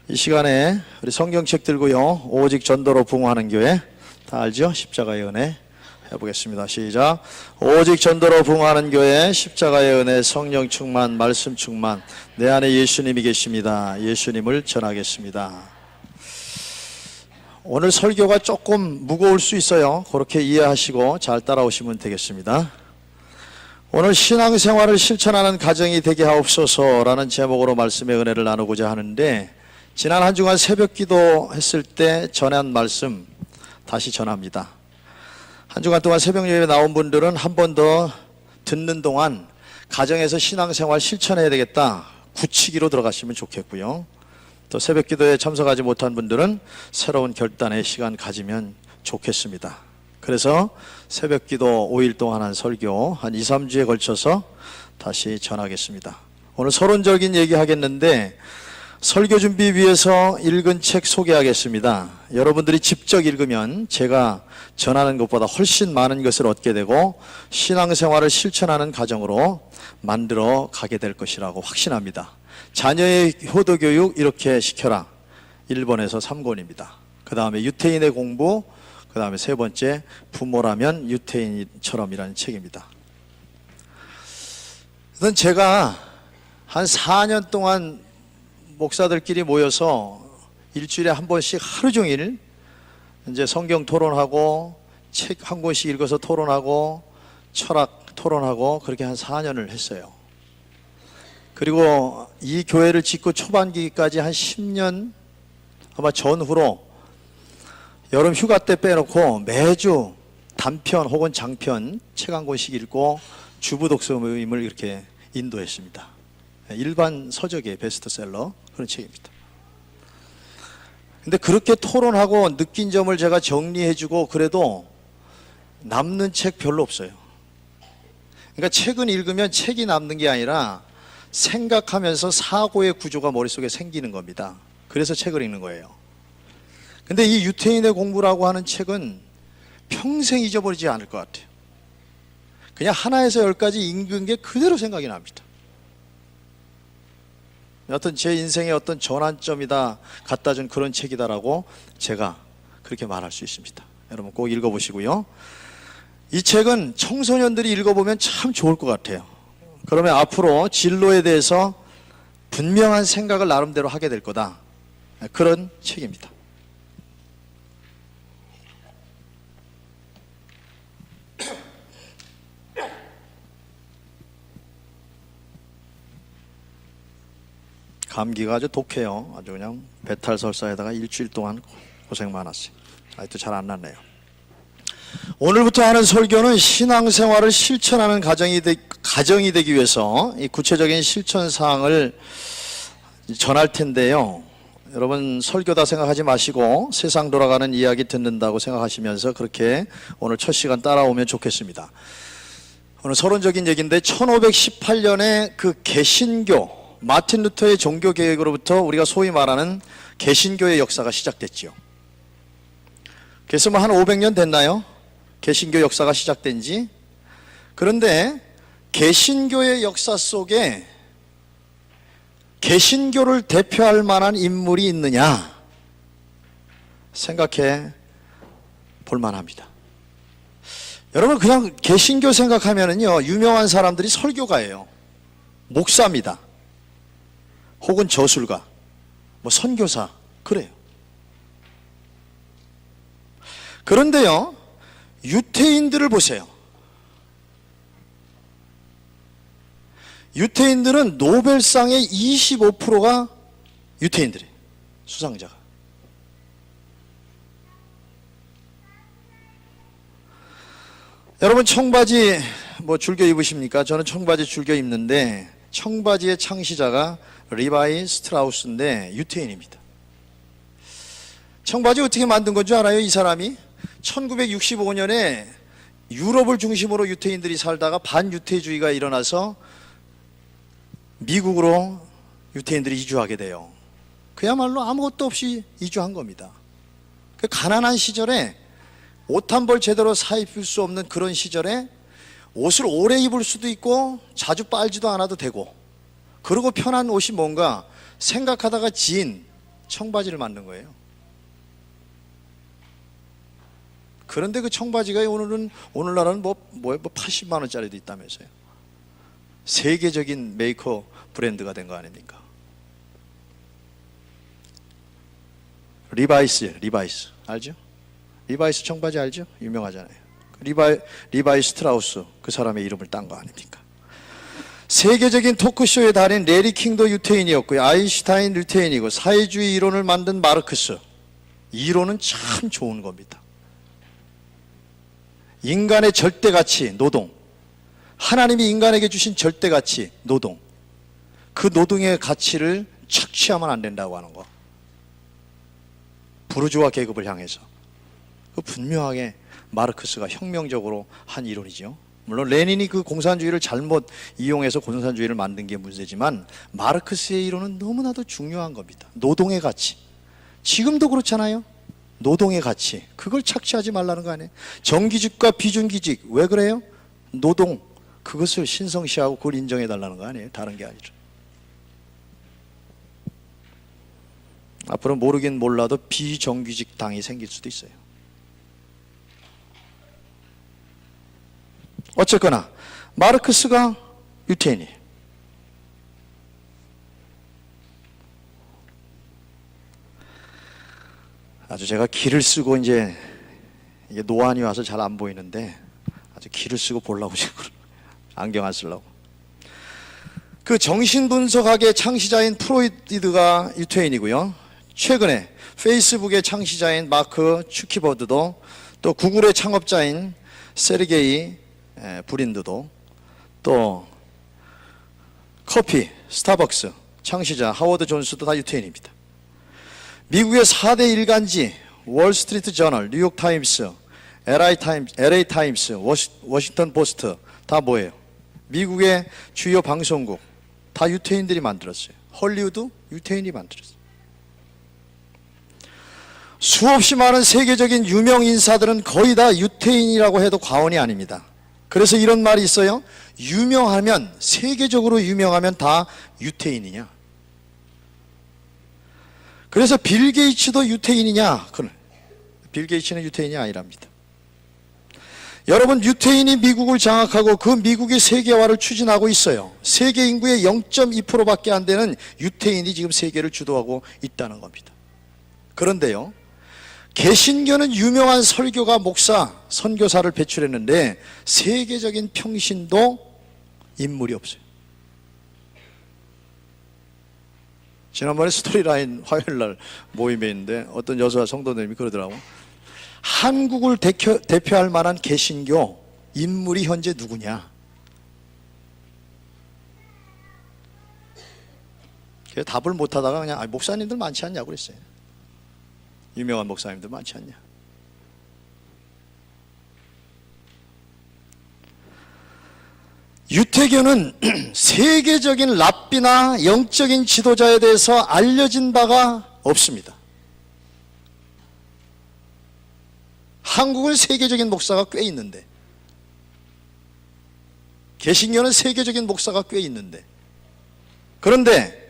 이 시간에 우리 성경책 들고요, 오직 전도로 부흥하는 교회, 다 알죠? 십자가의 은혜 해보겠습니다. 시작. 오직 전도로 부흥하는 교회, 십자가의 은혜, 성령 충만, 말씀 충만, 내 안에 예수님이 계십니다. 예수님을 전하겠습니다. 오늘 설교가 조금 무거울 수 있어요. 그렇게 이해하시고 잘 따라오시면 되겠습니다. 오늘 신앙생활을 실천하는 가정이 되게 하옵소서라는 제목으로 말씀의 은혜를 나누고자 하는데, 지난 한 주간 새벽 기도 했을 때 전한 말씀 다시 전합니다. 한 주간 동안 새벽 예배 나온 분들은 한 번 더 듣는 동안 가정에서 신앙생활 실천해야 되겠다, 굳히기로 들어가시면 좋겠고요. 또 새벽 기도에 참석하지 못한 분들은 새로운 결단의 시간 가지면 좋겠습니다. 그래서 새벽 기도 5일 동안 한 설교 한 2, 3주에 걸쳐서 다시 전하겠습니다. 오늘 서론적인 얘기 하겠는데, 설교 준비 위해서 읽은 책 소개하겠습니다. 여러분들이 직접 읽으면 제가 전하는 것보다 훨씬 많은 것을 얻게 되고 신앙생활을 실천하는 가정으로 만들어 가게 될 것이라고 확신합니다. 자녀의 효도교육 이렇게 시켜라, 1번에서 3권입니다. 그 다음에 유태인의 공부, 그 다음에 세 번째 부모라면 유태인처럼이라는 책입니다. 우선 제가 한 4년 동안 목사들끼리 모여서 일주일에 한 번씩 하루 종일 이제 성경 토론하고 책 한 권씩 읽어서 토론하고 철학 토론하고 그렇게 한 4년을 했어요. 그리고 이 교회를 짓고 초반기까지 한 10년 아마 전후로 여름 휴가 때 빼놓고 매주 단편 혹은 장편 책 한 권씩 읽고 주부 독서 모임을 이렇게 인도했습니다. 일반 서적의 베스트셀러 그런 책입니다. 근데 그렇게 토론하고 느낀 점을 제가 정리해주고 그래도 남는 책 별로 없어요. 그러니까 책은 읽으면 책이 남는 게 아니라 생각하면서 사고의 구조가 머릿속에 생기는 겁니다. 그래서 책을 읽는 거예요. 근데 이 유태인의 공부라고 하는 책은 평생 잊어버리지 않을 것 같아요. 그냥 하나에서 열까지 읽은 게 그대로 생각이 납니다. 어떤 제 인생의 어떤 전환점이다 갖다 준 그런 책이다라고 제가 그렇게 말할 수 있습니다. 여러분 꼭 읽어보시고요. 이 책은 청소년들이 읽어보면 참 좋을 것 같아요. 그러면 앞으로 진로에 대해서 분명한 생각을 나름대로 하게 될 거다, 그런 책입니다. 감기가 아주 독해요. 아주 그냥 배탈설사에다가 일주일 동안 고생 많았어요. 아직도 잘 안 낫네요. 오늘부터 하는 설교는 신앙생활을 실천하는 가정이 되기 위해서 이 구체적인 실천사항을 전할 텐데요. 여러분 설교다 생각하지 마시고 세상 돌아가는 이야기 듣는다고 생각하시면서 그렇게 오늘 첫 시간 따라오면 좋겠습니다. 오늘 서론적인 얘기인데, 1518년에 그 개신교, 마틴 루터의 종교개혁으로부터 우리가 소위 말하는 개신교의 역사가 시작됐죠. 그래서 한 500년 됐나요? 개신교 역사가 시작된 지. 그런데 개신교의 역사 속에 개신교를 대표할 만한 인물이 있느냐 생각해 볼 만합니다. 여러분 그냥 개신교 생각하면은요, 유명한 사람들이 설교가예요. 목사입니다. 혹은 저술가, 선교사, 그래요. 그런데요, 유태인들을 보세요. 유태인들은 노벨상의 25%가 유태인들이에요. 수상자가. 여러분 청바지 즐겨 입으십니까? 저는 청바지 즐겨 입는데, 청바지의 창시자가 리바이 스트라우스인데 유태인입니다. 청바지 어떻게 만든 건 줄 알아요? 이 사람이 1965년에 유럽을 중심으로 유태인들이 살다가 반유태주의가 일어나서 미국으로 유태인들이 이주하게 돼요. 그야말로 아무것도 없이 이주한 겁니다. 그 가난한 시절에 옷 한 벌 제대로 사 입을 수 없는 그런 시절에 옷을 오래 입을 수도 있고 자주 빨지도 않아도 되고, 그리고 편한 옷이 뭔가 생각하다가 지인 청바지를 만든 거예요. 그런데 그 청바지가 오늘날은 뭐 80만 원짜리도 있다면서요. 세계적인 메이커 브랜드가 된 거 아닙니까? 리바이스 알죠? 리바이스 청바지 알죠? 유명하잖아요. 리바이 스트라우스, 그 사람의 이름을 딴 거 아닙니까? 세계적인 토크쇼의 달인 레리 킹도 유태인이었고요. 아인슈타인 유태인이고, 사회주의 이론을 만든 마르크스. 이론은 참 좋은 겁니다. 인간의 절대가치, 노동. 하나님이 인간에게 주신 절대가치, 노동. 그 노동의 가치를 착취하면 안 된다고 하는 거. 부르주아 계급을 향해서. 그 분명하게 마르크스가 혁명적으로 한 이론이죠. 물론 레닌이 그 공산주의를 잘못 이용해서 공산주의를 만든 게 문제지만, 마르크스의 이론은 너무나도 중요한 겁니다. 노동의 가치. 지금도 그렇잖아요. 노동의 가치, 그걸 착취하지 말라는 거 아니에요? 정규직과 비정규직, 왜 그래요? 노동, 그것을 신성시하고 그걸 인정해 달라는 거 아니에요? 다른 게 아니라. 앞으로 모르긴 몰라도 비정규직 당이 생길 수도 있어요. 어쨌거나 마르크스가 유태인이에요. 아주 제가 길을 쓰고 이제 이게 노안이 와서 잘 안 보이는데, 아주 길을 쓰고 보려고 지금 안경 안 쓰려고. 그 정신분석학의 창시자인 프로이드가 유태인이고요. 최근에 페이스북의 창시자인 마크 추키버드도, 또 구글의 창업자인 세르게이 브린드도, 또 커피 스타벅스 창시자 하워드 존스도 다 유태인입니다. 미국의 4대 일간지 월스트리트 저널, 뉴욕타임스, LA타임스, 워싱턴 포스트 다 뭐예요? 미국의 주요 방송국 다 유태인들이 만들었어요. 헐리우드 유태인이 만들었어요. 수없이 많은 세계적인 유명 인사들은 거의 다 유태인이라고 해도 과언이 아닙니다. 그래서 이런 말이 있어요. 유명하면, 세계적으로 유명하면 다 유태인이냐? 그래서 빌 게이츠도 유태인이냐? 빌 게이츠는 유태인이 아니랍니다. 여러분, 유태인이 미국을 장악하고 그 미국의 세계화를 추진하고 있어요. 세계 인구의 0.2%밖에 안 되는 유태인이 지금 세계를 주도하고 있다는 겁니다. 그런데요, 개신교는 유명한 설교가, 목사, 선교사를 배출했는데 세계적인 평신도 인물이 없어요. 지난번에 스토리라인 화요일날 모임에 있는데 어떤 여자 성도님이 그러더라고. 한국을 대표할 만한 개신교 인물이 현재 누구냐? 그래서 답을 못하다가 그냥 목사님들 많지 않냐고 그랬어요. 유명한 목사님들 많지 않냐? 유태교는 세계적인 랍비나 영적인 지도자에 대해서 알려진 바가 없습니다. 한국은 세계적인 목사가 꽤 있는데, 개신교는 세계적인 목사가 꽤 있는데, 그런데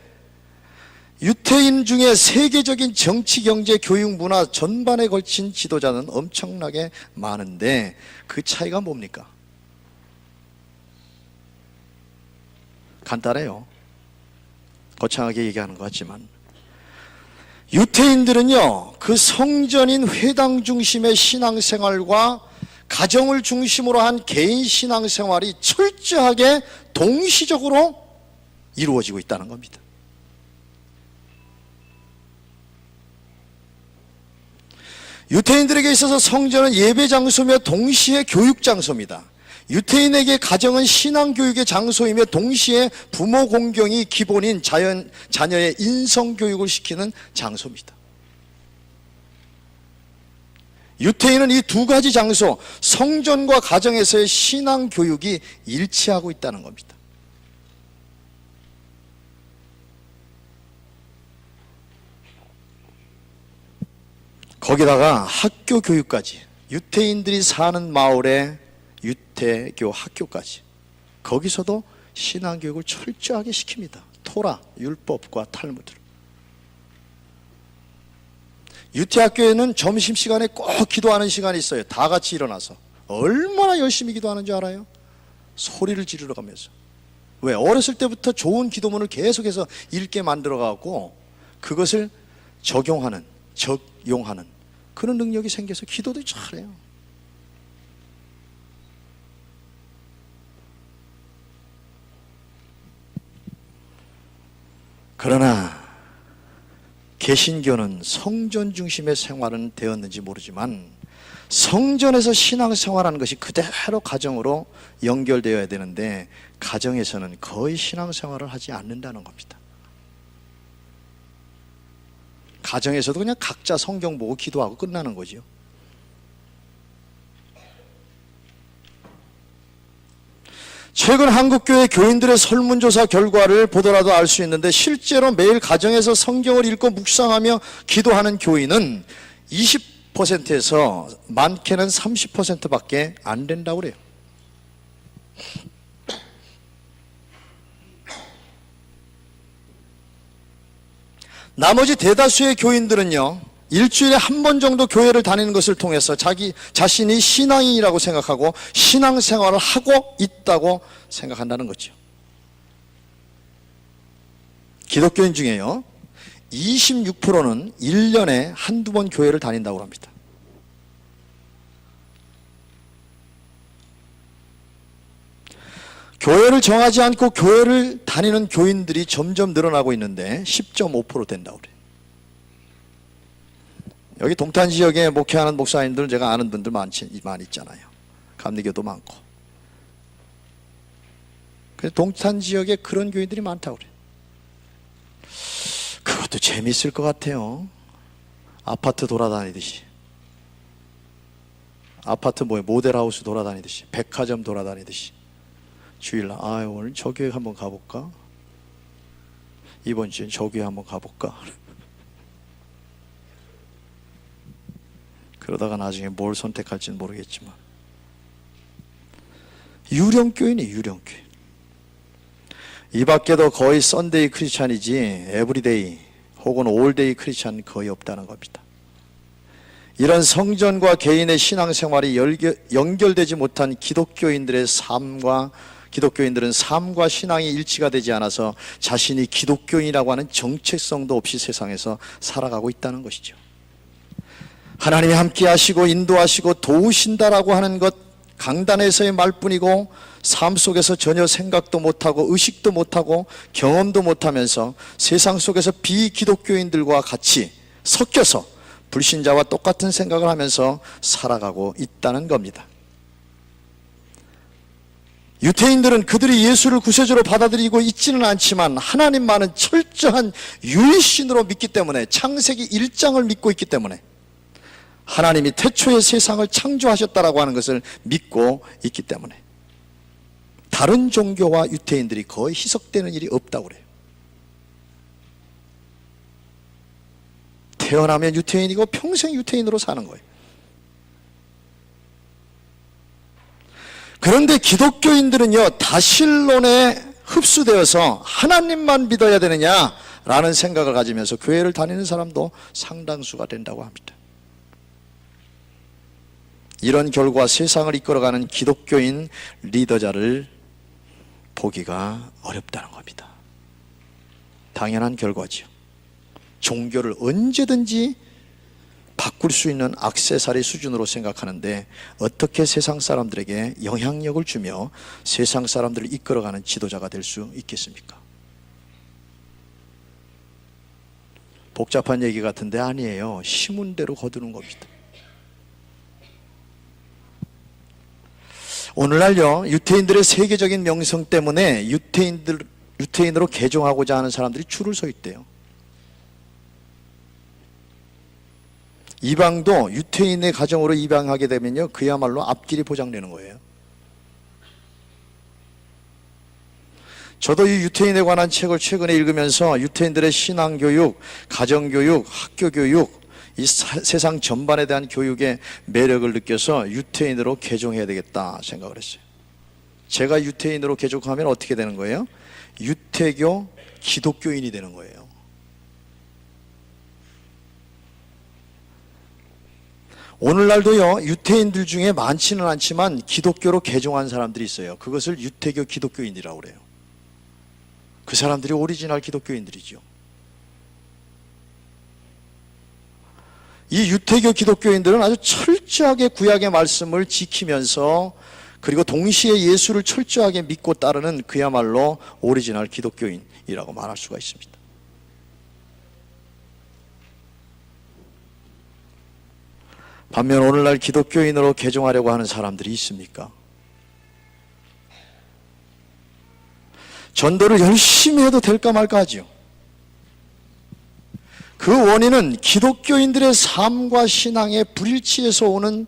유태인 중에 세계적인 정치, 경제, 교육, 문화 전반에 걸친 지도자는 엄청나게 많은데 그 차이가 뭡니까? 간단해요. 거창하게 얘기하는 것 같지만, 유태인들은요, 그 성전인 회당 중심의 신앙생활과 가정을 중심으로 한 개인 신앙생활이 철저하게 동시적으로 이루어지고 있다는 겁니다. 유태인들에게 있어서 성전은 예배 장소며 동시에 교육 장소입니다. 유태인에게 가정은 신앙교육의 장소이며 동시에 부모 공경이 기본인 자녀의 인성교육을 시키는 장소입니다. 유태인은 이 두 가지 장소, 성전과 가정에서의 신앙교육이 일치하고 있다는 겁니다. 거기다가 학교 교육까지, 유태인들이 사는 마을에 유태교 학교까지, 거기서도 신앙교육을 철저하게 시킵니다. 토라, 율법과 탈무드를. 유태학교에는 점심시간에 꼭 기도하는 시간이 있어요. 다 같이 일어나서. 얼마나 열심히 기도하는 줄 알아요? 소리를 지르러 가면서. 왜? 어렸을 때부터 좋은 기도문을 계속해서 읽게 만들어가고 그것을 적용하는 그런 능력이 생겨서 기도도 잘해요. 그러나 개신교는 성전 중심의 생활은 되었는지 모르지만 성전에서 신앙생활하는 것이 그대로 가정으로 연결되어야 되는데 가정에서는 거의 신앙생활을 하지 않는다는 겁니다. 가정에서도 그냥 각자 성경 보고 기도하고 끝나는 거죠. 최근 한국교회 교인들의 설문조사 결과를 보더라도 알 수 있는데 실제로 매일 가정에서 성경을 읽고 묵상하며 기도하는 교인은 20%에서 많게는 30%밖에 안 된다고 그래요. 나머지 대다수의 교인들은요, 일주일에 한 번 정도 교회를 다니는 것을 통해서 자기 자신이 신앙인이라고 생각하고 신앙생활을 하고 있다고 생각한다는 거죠. 기독교인 중에요 26%는 1년에 한두 번 교회를 다닌다고 합니다. 교회를 정하지 않고 교회를 다니는 교인들이 점점 늘어나고 있는데 10.5% 된다고 그래요. 여기 동탄 지역에 목회하는 목사님들 제가 아는 분들 많이 있잖아요. 감리교도 많고. 그래서 동탄 지역에 그런 교인들이 많다고 그래요. 그것도 재미있을 것 같아요. 아파트 돌아다니듯이. 아파트 모델하우스 돌아다니듯이, 백화점 돌아다니듯이. 주일날 오늘 저 교회 한번 가볼까? 이번 주엔 저 교회 한번 가볼까? 그러다가 나중에 뭘 선택할지는 모르겠지만 유령교인이에요. 유령교인. 이 밖에도 거의 썬데이 크리스찬이지 에브리데이 혹은 올데이 크리스찬 거의 없다는 겁니다. 이런 성전과 개인의 신앙생활이 연결되지 못한 기독교인들은 삶과 신앙이 일치가 되지 않아서 자신이 기독교인이라고 하는 정체성도 없이 세상에서 살아가고 있다는 것이죠. 하나님이 함께 하시고 인도하시고 도우신다라고 하는 것 강단에서의 말뿐이고 삶 속에서 전혀 생각도 못하고 의식도 못하고 경험도 못하면서 세상 속에서 비기독교인들과 같이 섞여서 불신자와 똑같은 생각을 하면서 살아가고 있다는 겁니다. 유태인들은 그들이 예수를 구세주로 받아들이고 있지는 않지만 하나님만은 철저한 유일신으로 믿기 때문에 창세기 1장을 믿고 있기 때문에 하나님이 태초에 세상을 창조하셨다라고 하는 것을 믿고 있기 때문에 다른 종교와 유태인들이 거의 희석되는 일이 없다고 그래요. 태어나면 유태인이고 평생 유태인으로 사는 거예요. 그런데 기독교인들은요, 다신론에 흡수되어서 하나님만 믿어야 되느냐라는 생각을 가지면서 교회를 다니는 사람도 상당수가 된다고 합니다. 이런 결과 세상을 이끌어가는 기독교인 리더자를 보기가 어렵다는 겁니다. 당연한 결과죠. 종교를 언제든지 바꿀 수 있는 액세서리 수준으로 생각하는데 어떻게 세상 사람들에게 영향력을 주며 세상 사람들을 이끌어가는 지도자가 될 수 있겠습니까? 복잡한 얘기 같은데 아니에요. 심은대로 거두는 겁니다. 오늘날요, 유태인들의 세계적인 명성 때문에 유태인으로 개종하고자 하는 사람들이 줄을 서 있대요. 이방도 유태인의 가정으로 입양하게 되면요, 그야말로 앞길이 보장되는 거예요. 저도 이 유태인에 관한 책을 최근에 읽으면서 유태인들의 신앙교육, 가정교육, 학교교육, 이 세상 전반에 대한 교육의 매력을 느껴서 유태인으로 개종해야 되겠다 생각을 했어요. 제가 유태인으로 개종하면 어떻게 되는 거예요? 유태교 기독교인이 되는 거예요. 오늘날도요, 유태인들 중에 많지는 않지만 기독교로 개종한 사람들이 있어요. 그것을 유태교 기독교인이라고 그래요. 그 사람들이 오리지널 기독교인들이죠. 이 유태교 기독교인들은 아주 철저하게 구약의 말씀을 지키면서 그리고 동시에 예수를 철저하게 믿고 따르는 그야말로 오리지널 기독교인이라고 말할 수가 있습니다. 반면 오늘날 기독교인으로 개종하려고 하는 사람들이 있습니까? 전도를 열심히 해도 될까 말까 하죠. 그 원인은 기독교인들의 삶과 신앙의 불일치에서 오는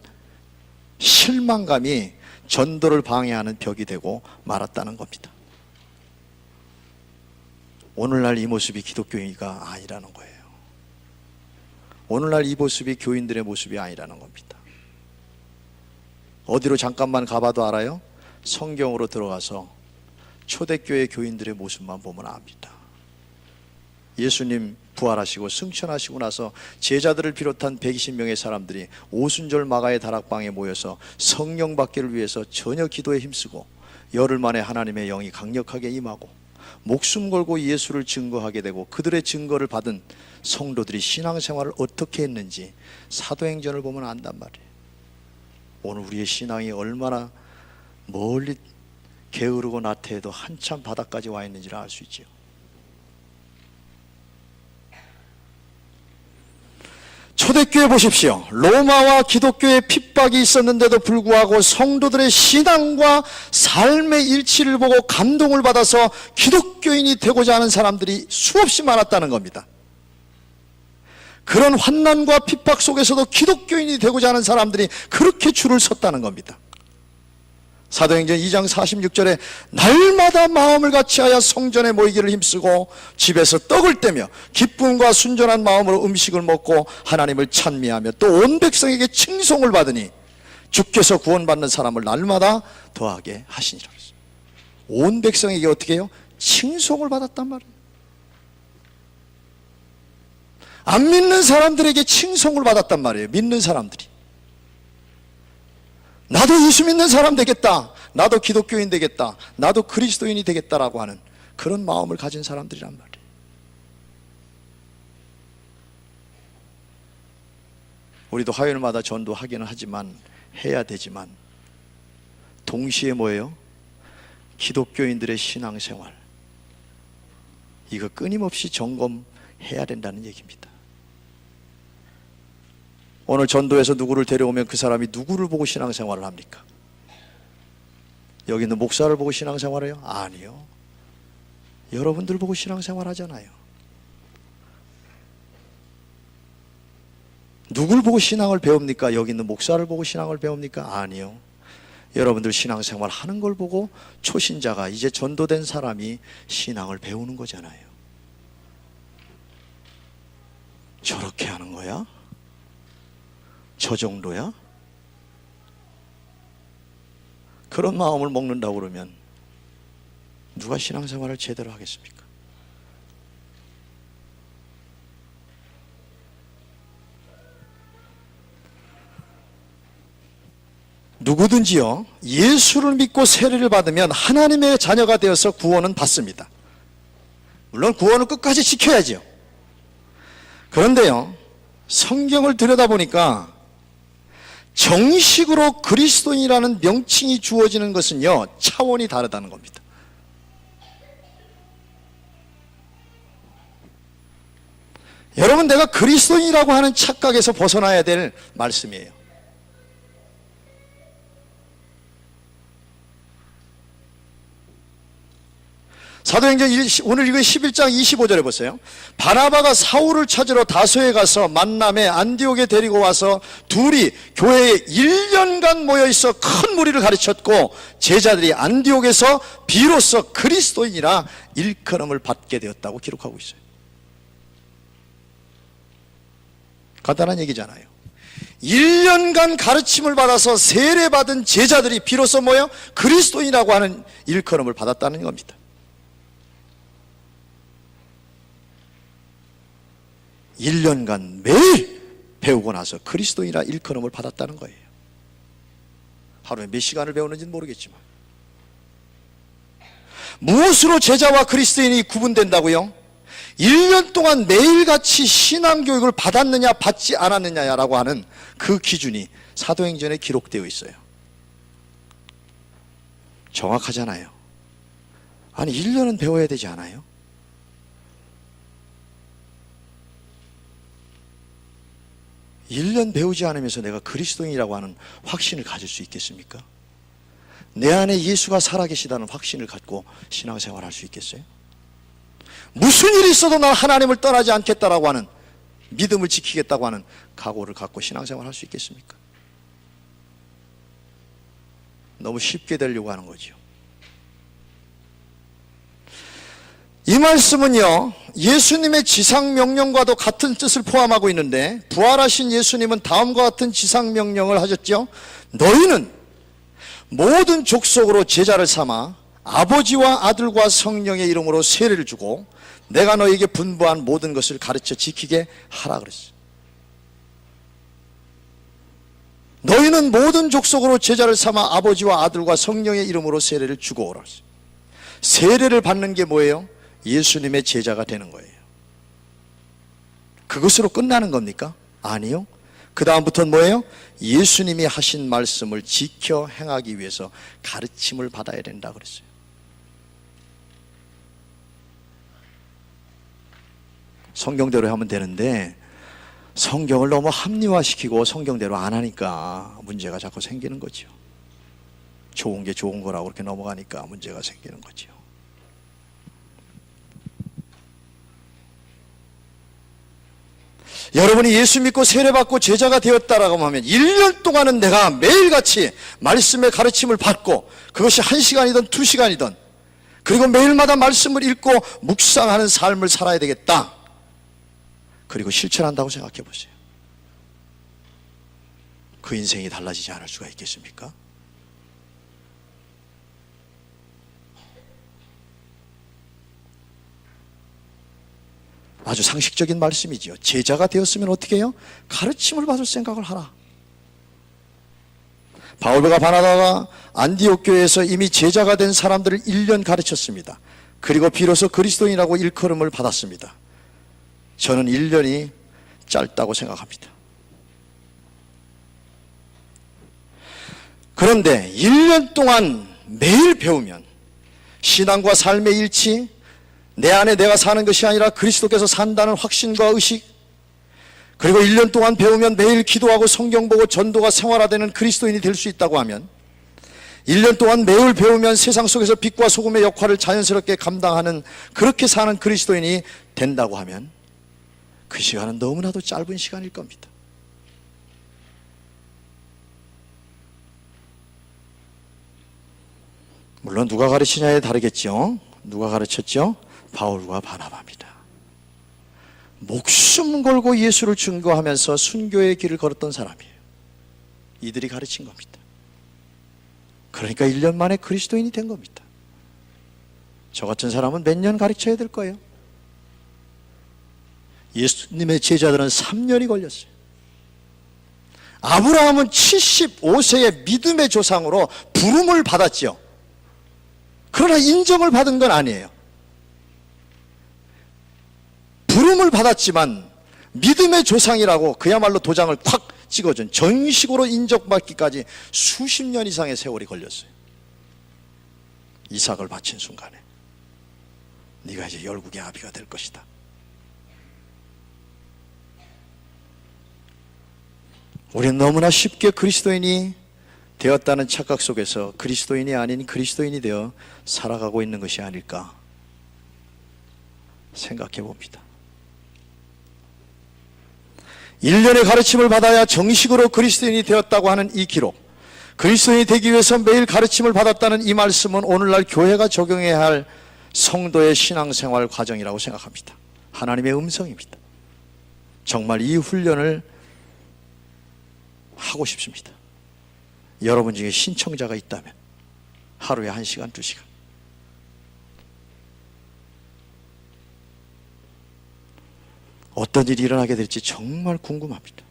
실망감이 전도를 방해하는 벽이 되고 말았다는 겁니다. 오늘날 이 모습이 기독교인이가 아니라는 거예요. 오늘날 이 모습이 교인들의 모습이 아니라는 겁니다. 어디로 잠깐만 가봐도 알아요? 성경으로 들어가서 초대교회 교인들의 모습만 보면 압니다. 예수님 부활하시고 승천하시고 나서 제자들을 비롯한 120명의 사람들이 오순절 마가의 다락방에 모여서 성령 받기를 위해서 전혀 기도에 힘쓰고 열흘 만에 하나님의 영이 강력하게 임하고 목숨 걸고 예수를 증거하게 되고 그들의 증거를 받은 성도들이 신앙생활을 어떻게 했는지 사도행전을 보면 안단 말이에요. 오늘 우리의 신앙이 얼마나 멀리 게으르고 나태해도 한참 바닥까지 와 있는지를 알 수 있죠. 초대교회 보십시오. 로마와 기독교의 핍박이 있었는데도 불구하고 성도들의 신앙과 삶의 일치를 보고 감동을 받아서 기독교인이 되고자 하는 사람들이 수없이 많았다는 겁니다. 그런 환난과 핍박 속에서도 기독교인이 되고자 하는 사람들이 그렇게 줄을 섰다는 겁니다. 사도행전 2장 46절에 날마다 마음을 같이하여 성전에 모이기를 힘쓰고 집에서 떡을 떼며 기쁨과 순전한 마음으로 음식을 먹고 하나님을 찬미하며 또 온 백성에게 칭송을 받으니 주께서 구원받는 사람을 날마다 더하게 하시니라. 온 백성에게 어떻게 해요? 칭송을 받았단 말이에요. 안 믿는 사람들에게 칭송을 받았단 말이에요. 믿는 사람들이. 나도 예수 믿는 사람 되겠다, 나도 기독교인 되겠다, 나도 그리스도인이 되겠다라고 하는 그런 마음을 가진 사람들이란 말이에요. 우리도 화요일마다 전도하기는 하지만 해야 되지만 동시에 뭐예요? 기독교인들의 신앙생활 이거 끊임없이 점검해야 된다는 얘기입니다. 오늘 전도에서 누구를 데려오면 그 사람이 누구를 보고 신앙생활을 합니까? 여기 있는 목사를 보고 신앙생활을 해요? 아니요. 여러분들 보고 신앙생활 하잖아요. 누굴 보고 신앙을 배웁니까? 여기 있는 목사를 보고 신앙을 배웁니까? 아니요. 여러분들 신앙생활 하는 걸 보고 초신자가 이제 전도된 사람이 신앙을 배우는 거잖아요. 저렇게 하는 거야? 저 정도야? 그런 마음을 먹는다고 그러면 누가 신앙생활을 제대로 하겠습니까? 누구든지요 예수를 믿고 세례를 받으면 하나님의 자녀가 되어서 구원은 받습니다. 물론 구원을 끝까지 지켜야죠. 그런데요 성경을 들여다보니까 정식으로 그리스도인이라는 명칭이 주어지는 것은요 차원이 다르다는 겁니다. 여러분 내가 그리스도인이라고 하는 착각에서 벗어나야 될 말씀이에요. 사도행전 오늘 읽은 11장 25절에 보세요. 바나바가 사울을 찾으러 다소에 가서 만남에 안디옥에 데리고 와서 둘이 교회에 1년간 모여있어 큰 무리를 가르쳤고 제자들이 안디옥에서 비로소 그리스도인이라 일컬음을 받게 되었다고 기록하고 있어요. 간단한 얘기잖아요. 1년간 가르침을 받아서 세례받은 제자들이 비로소 뭐예요? 그리스도인이라고 하는 일컬음을 받았다는 겁니다. 1년간 매일 배우고 나서 그리스도인이라 일컬음을 받았다는 거예요. 하루에 몇 시간을 배우는지는 모르겠지만. 무엇으로 제자와 그리스도인이 구분된다고요? 1년 동안 매일같이 신앙교육을 받았느냐 받지 않았느냐라고 하는 그 기준이 사도행전에 기록되어 있어요. 정확하잖아요. 아니 1년은 배워야 되지 않아요? 일 년 배우지 않으면서 내가 그리스도인이라고 하는 확신을 가질 수 있겠습니까? 내 안에 예수가 살아계시다는 확신을 갖고 신앙생활을 할 수 있겠어요? 무슨 일이 있어도 난 하나님을 떠나지 않겠다라고 하는 믿음을 지키겠다고 하는 각오를 갖고 신앙생활을 할 수 있겠습니까? 너무 쉽게 되려고 하는 거죠. 이 말씀은요, 예수님의 지상명령과도 같은 뜻을 포함하고 있는데, 부활하신 예수님은 다음과 같은 지상명령을 하셨죠. 너희는 모든 족속으로 제자를 삼아 아버지와 아들과 성령의 이름으로 세례를 주고 내가 너희에게 분부한 모든 것을 가르쳐 지키게 하라 그랬어요. 너희는 모든 족속으로 제자를 삼아 아버지와 아들과 성령의 이름으로 세례를 주고 오라 그랬어요. 세례를 받는 게 뭐예요? 예수님의 제자가 되는 거예요. 그것으로 끝나는 겁니까? 아니요. 그 다음부터는 뭐예요? 예수님이 하신 말씀을 지켜 행하기 위해서 가르침을 받아야 된다 그랬어요. 성경대로 하면 되는데 성경을 너무 합리화시키고 성경대로 안 하니까 문제가 자꾸 생기는 거죠. 좋은 게 좋은 거라고 그렇게 넘어가니까 문제가 생기는 거죠. 여러분이 예수 믿고 세례받고 제자가 되었다라고 하면 1년 동안은 내가 매일같이 말씀의 가르침을 받고, 그것이 1시간이든 2시간이든, 그리고 매일마다 말씀을 읽고 묵상하는 삶을 살아야 되겠다. 그리고 실천한다고 생각해 보세요. 그 인생이 달라지지 않을 수가 있겠습니까? 아주 상식적인 말씀이지요. 제자가 되었으면 어떻게 해요? 가르침을 받을 생각을 하라. 바울과 바나바가 안디옥 교회에서 이미 제자가 된 사람들을 1년 가르쳤습니다. 그리고 비로소 그리스도인이라고 일컬음을 받았습니다. 저는 1년이 짧다고 생각합니다. 그런데 1년 동안 매일 배우면 신앙과 삶의 일치, 내 안에 내가 사는 것이 아니라 그리스도께서 산다는 확신과 의식, 그리고 1년 동안 배우면 매일 기도하고 성경 보고 전도가 생활화되는 그리스도인이 될 수 있다고 하면, 1년 동안 매일 배우면 세상 속에서 빛과 소금의 역할을 자연스럽게 감당하는, 그렇게 사는 그리스도인이 된다고 하면 그 시간은 너무나도 짧은 시간일 겁니다. 물론 누가 가르치냐에 다르겠죠. 누가 가르쳤죠? 바울과 바나바입니다. 목숨 걸고 예수를 증거하면서 순교의 길을 걸었던 사람이에요. 이들이 가르친 겁니다. 그러니까 1년 만에 그리스도인이 된 겁니다. 저 같은 사람은 몇 년 가르쳐야 될 거예요? 예수님의 제자들은 3년이 걸렸어요. 아브라함은 75세의 믿음의 조상으로 부름을 받았죠. 그러나 인정을 받은 건 아니에요. 부름을 받았지만 믿음의 조상이라고 그야말로 도장을 콱 찍어준, 정식으로 인정받기까지 수십 년 이상의 세월이 걸렸어요. 이삭을 바친 순간에 네가 이제 열국의 아비가 될 것이다. 우리는 너무나 쉽게 그리스도인이 되었다는 착각 속에서 그리스도인이 아닌 그리스도인이 되어 살아가고 있는 것이 아닐까 생각해 봅니다. 1년의 가르침을 받아야 정식으로 그리스도인이 되었다고 하는 이 기록, 그리스도인이 되기 위해서 매일 가르침을 받았다는 이 말씀은 오늘날 교회가 적용해야 할 성도의 신앙생활 과정이라고 생각합니다. 하나님의 음성입니다. 정말 이 훈련을 하고 싶습니다. 여러분 중에 신청자가 있다면 하루에 1시간, 2시간, 어떤 일이 일어나게 될지 정말 궁금합니다.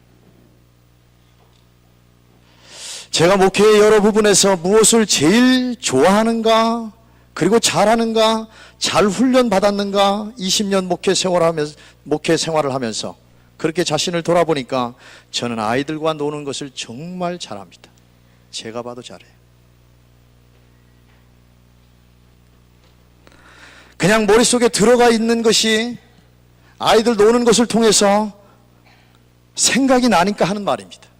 제가 목회의 여러 부분에서 무엇을 제일 좋아하는가, 그리고 잘하는가, 잘 훈련받았는가, 20년 목회 생활을 하면서 그렇게 자신을 돌아보니까 저는 아이들과 노는 것을 정말 잘합니다. 제가 봐도 잘해요. 그냥 머릿속에 들어가 있는 것이 아이들 노는 것을 통해서 생각이 나니까 하는 말입니다.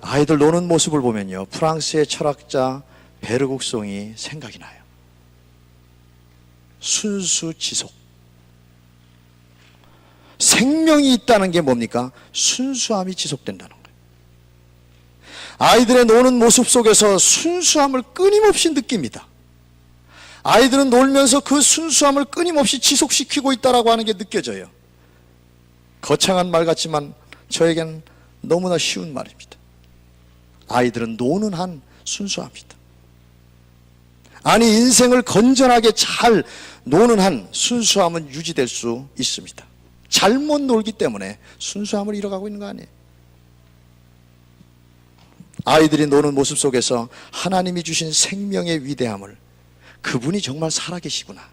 아이들 노는 모습을 보면요, 프랑스의 철학자 베르국송이 생각이 나요. 순수지속. 생명이 있다는 게 뭡니까? 순수함이 지속된다는 거예요. 아이들의 노는 모습 속에서 순수함을 끊임없이 느낍니다. 아이들은 놀면서 그 순수함을 끊임없이 지속시키고 있다고 하는 게 느껴져요. 거창한 말 같지만 저에겐 너무나 쉬운 말입니다. 아이들은 노는 한 순수합니다. 아니, 인생을 건전하게 잘 노는 한 순수함은 유지될 수 있습니다. 잘못 놀기 때문에 순수함을 잃어가고 있는 거 아니에요. 아이들이 노는 모습 속에서 하나님이 주신 생명의 위대함을, 그분이 정말 살아계시구나,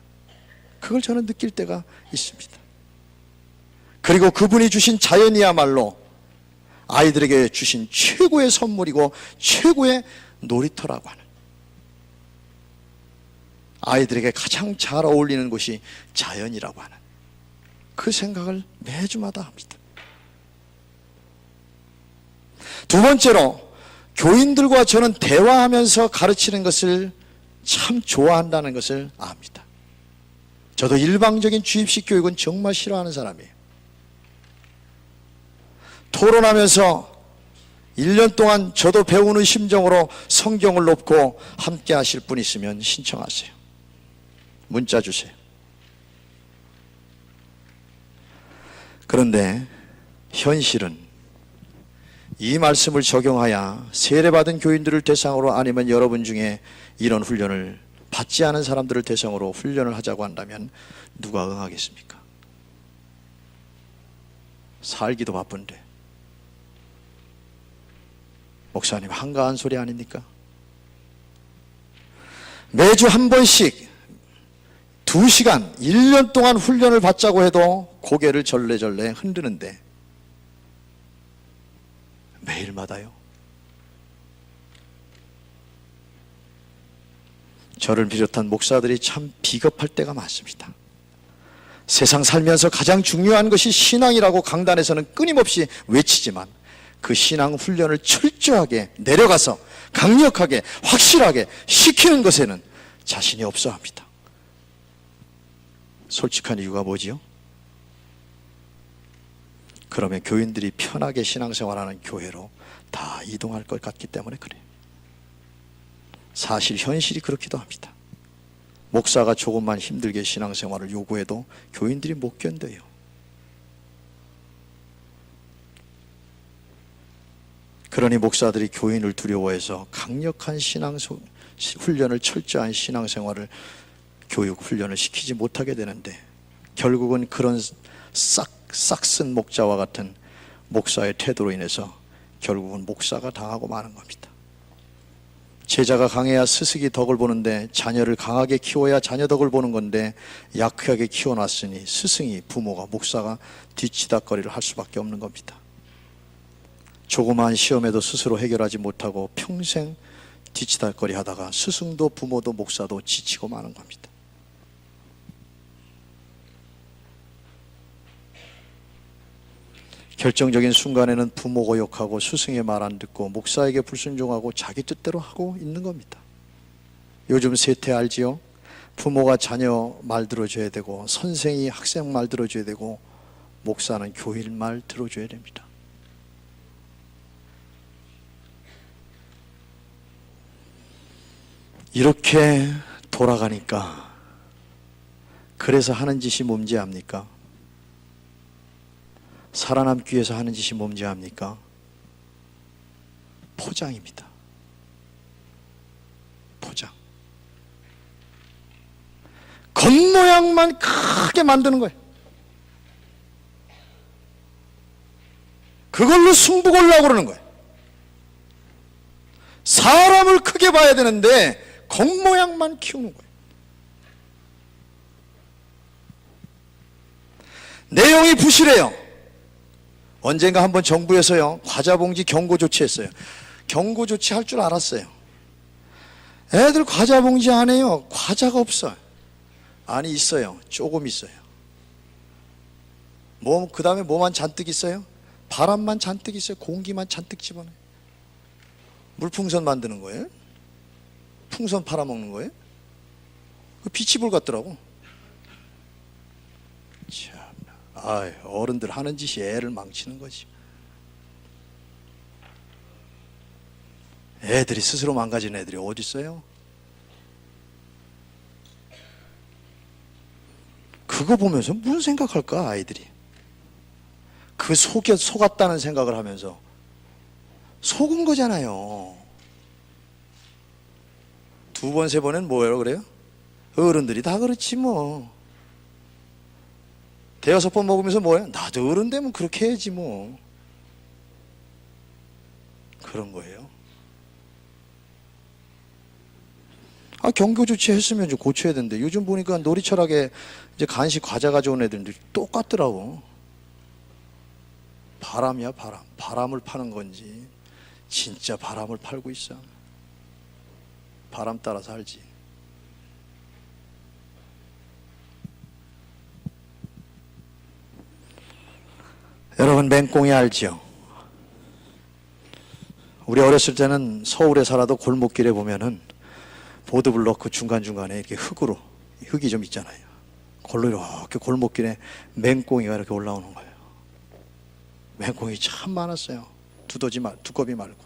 그걸 저는 느낄 때가 있습니다. 그리고 그분이 주신 자연이야말로 아이들에게 주신 최고의 선물이고 최고의 놀이터라고 하는, 아이들에게 가장 잘 어울리는 곳이 자연이라고 하는 그 생각을 매주마다 합니다. 두 번째로, 교인들과 저는 대화하면서 가르치는 것을 참 좋아한다는 것을 압니다. 저도 일방적인 주입식 교육은 정말 싫어하는 사람이에요. 토론하면서 1년 동안 저도 배우는 심정으로 성경을 놓고 함께 하실 분 있으면 신청하세요. 문자 주세요. 그런데 현실은 이 말씀을 적용하여 세례받은 교인들을 대상으로, 아니면 여러분 중에 이런 훈련을 받지 않은 사람들을 대상으로 훈련을 하자고 한다면 누가 응하겠습니까? 살기도 바쁜데. 목사님, 한가한 소리 아닙니까? 매주 한 번씩 2시간 1년 동안 훈련을 받자고 해도 고개를 절레절레 흔드는데 매일마다요. 저를 비롯한 목사들이 참 비겁할 때가 많습니다. 세상 살면서 가장 중요한 것이 신앙이라고 강단에서는 끊임없이 외치지만 그 신앙 훈련을 철저하게 내려가서 강력하게 확실하게 시키는 것에는 자신이 없어 합니다. 솔직한 이유가 뭐지요? 그러면 교인들이 편하게 신앙생활하는 교회로 다 이동할 것 같기 때문에 그래요. 사실 현실이 그렇기도 합니다. 목사가 조금만 힘들게 신앙생활을 요구해도 교인들이 못 견뎌요. 그러니 목사들이 교인을 두려워해서 강력한 신앙 훈련을, 철저한 신앙생활을, 교육 훈련을 시키지 못하게 되는데, 결국은 그런 싹쓴 목자와 같은 목사의 태도로 인해서 결국은 목사가 당하고 마는 겁니다. 제자가 강해야 스승이 덕을 보는데, 자녀를 강하게 키워야 자녀 덕을 보는 건데, 약하게 키워놨으니 스승이, 부모가, 목사가 뒤치다거리를 할 수밖에 없는 겁니다. 조그마한 시험에도 스스로 해결하지 못하고 평생 뒤치다거리 하다가 스승도 부모도 목사도 지치고 마는 겁니다. 결정적인 순간에는 부모 고욕하고 스승의 말 안 듣고 목사에게 불순종하고 자기 뜻대로 하고 있는 겁니다. 요즘 세태 알지요? 부모가 자녀 말 들어줘야 되고, 선생이 학생 말 들어줘야 되고, 목사는 교인 말 들어줘야 됩니다. 이렇게 돌아가니까, 그래서 하는 짓이 뭔지 압니까? 살아남기 위해서 하는 짓이 뭔지 압니까? 포장입니다. 포장. 겉모양만 크게 만드는 거예요. 그걸로 승부 걸려고 그러는 거예요. 사람을 크게 봐야 되는데 겉모양만 키우는 거예요. 내용이 부실해요. 언젠가 한번 정부에서요 과자 봉지 경고 조치했어요. 경고 조치할 줄 알았어요. 애들 과자 봉지 안에요 과자가 없어요. 아니 있어요. 조금 있어요. 그 다음에 뭐만 잔뜩 있어요? 바람만 잔뜩 있어요. 공기만 잔뜩 집어넣어요. 물풍선 만드는 거예요. 풍선 팔아먹는 거예요. 그 비치볼 같더라고. 참, 어른들 하는 짓이 애를 망치는 거지. 애들이 스스로 망가진 애들이 어디 있어요? 그거 보면서 무슨 생각할까 아이들이? 그 속았다는 생각을 하면서 속은 거잖아요. 두 번, 세 번은 뭐예요 그래요? 어른들이 다 그렇지 뭐. 대여섯 번 먹으면서 뭐예요? 나도 어른 되면 그렇게 해야지 뭐. 그런 거예요. 경고 조치했으면 좀 고쳐야 되는데 요즘 보니까 놀이철학에 이제 간식 과자 가져온 애들도 똑같더라고. 바람이야 바람. 바람을 파는 건지 진짜 바람을 팔고 있어. 바람 따라 살지. 여러분 맹꽁이 알지요? 우리 어렸을 때는 서울에 살아도 골목길에 보면은 보드블럭 그 중간중간에 이렇게 흙이 좀 있잖아요. 걸로 이렇게 골목길에 맹꽁이가 이렇게 올라오는 거예요. 맹꽁이 참 많았어요. 두꺼비 말고.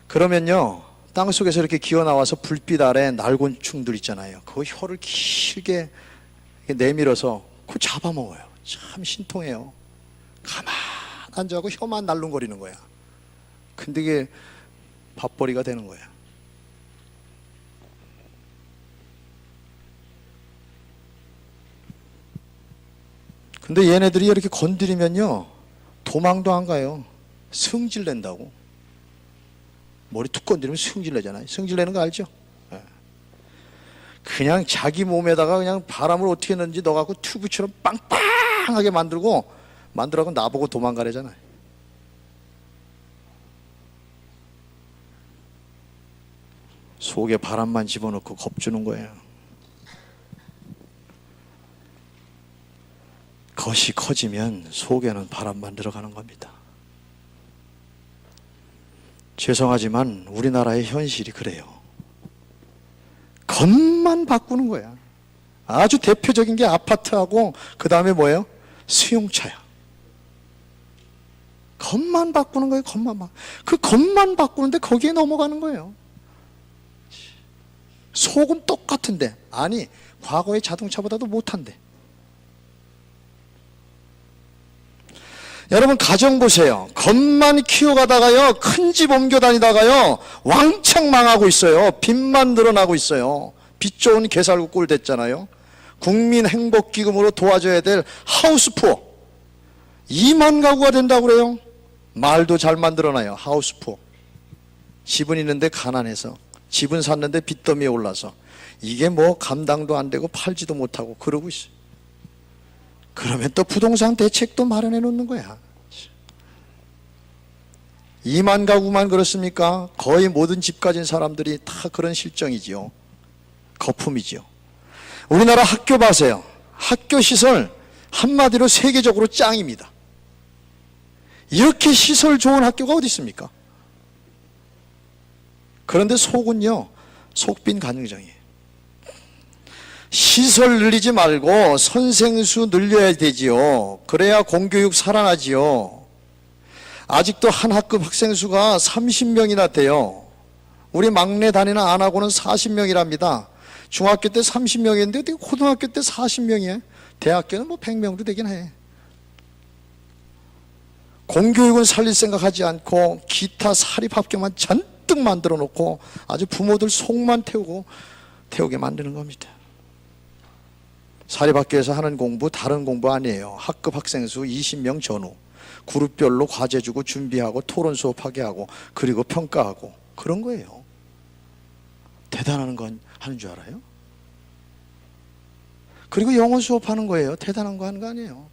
그러면요 땅속에서 이렇게 기어나와서 불빛 아래 날곤충들 있잖아요. 그 혀를 길게 내밀어서 그걸 잡아먹어요. 참 신통해요. 가만 앉아갖고 혀만 날름거리는 거야. 근데 이게 밥벌이가 되는 거야. 근데 얘네들이 이렇게 건드리면요 도망도 안 가요. 승질 낸다고. 머리 툭 건드리면 승질 내잖아요. 승질 내는 거 알죠? 그냥 자기 몸에다가 그냥 바람을 어떻게 넣는지 넣어갖고 튜브처럼 빵빵하게 만들어갖고 나보고 도망가래잖아요. 속에 바람만 집어넣고 겁주는 거예요. 겉이 커지면 속에는 바람만 들어가는 겁니다. 죄송하지만 우리나라의 현실이 그래요. 겉만 바꾸는 거야. 아주 대표적인 게 아파트하고 그 다음에 뭐예요? 수용차야. 겉만 바꾸는 거예요. 그 겉만 바꾸는데 거기에 넘어가는 거예요. 속은 똑같은데 아니 과거의 자동차보다도 못한데. 여러분 가정 보세요. 겉만 키워가다가요 큰 집 옮겨 다니다가요 왕창 망하고 있어요. 빚만 늘어나고 있어요. 빚 좋은 개살구 꼴 됐잖아요. 국민행복기금으로 도와줘야 될 하우스푸어 2만 가구가 된다고 그래요. 말도 잘 만들어놔요. 하우스푸어. 집은 있는데 가난해서, 집은 샀는데 빚더미에 올라서 이게 뭐 감당도 안 되고 팔지도 못하고 그러고 있어요. 그러면 또 부동산 대책도 마련해 놓는 거야. 2만 가구만 그렇습니까? 거의 모든 집 가진 사람들이 다 그런 실정이지요. 거품이지요. 우리나라 학교 봐세요. 학교 시설 한마디로 세계적으로 짱입니다. 이렇게 시설 좋은 학교가 어디 있습니까? 그런데 속은요 속빈 간증정이에요. 시설 늘리지 말고 선생수 늘려야 되지요. 그래야 공교육 살아나지요. 아직도 한 학급 학생 수가 30명이나 돼요. 우리 막내 다니는 안하고는 40명이랍니다. 중학교 때 30명이었는데 어떻게 고등학교 때 40명이에요? 대학교는 뭐 100명도 되긴 해. 공교육은 살릴 생각하지 않고 기타 사립학교만 잔뜩 만들어 놓고 아주 부모들 속만 태우게 만드는 겁니다. 사립학교에서 하는 공부 다른 공부 아니에요. 학급 학생 수 20명 전후, 그룹별로 과제 주고 준비하고 토론 수업하게 하고 그리고 평가하고 그런 거예요. 대단한 건 하는 줄 알아요? 그리고 영어 수업하는 거예요. 대단한 거 하는 거 아니에요.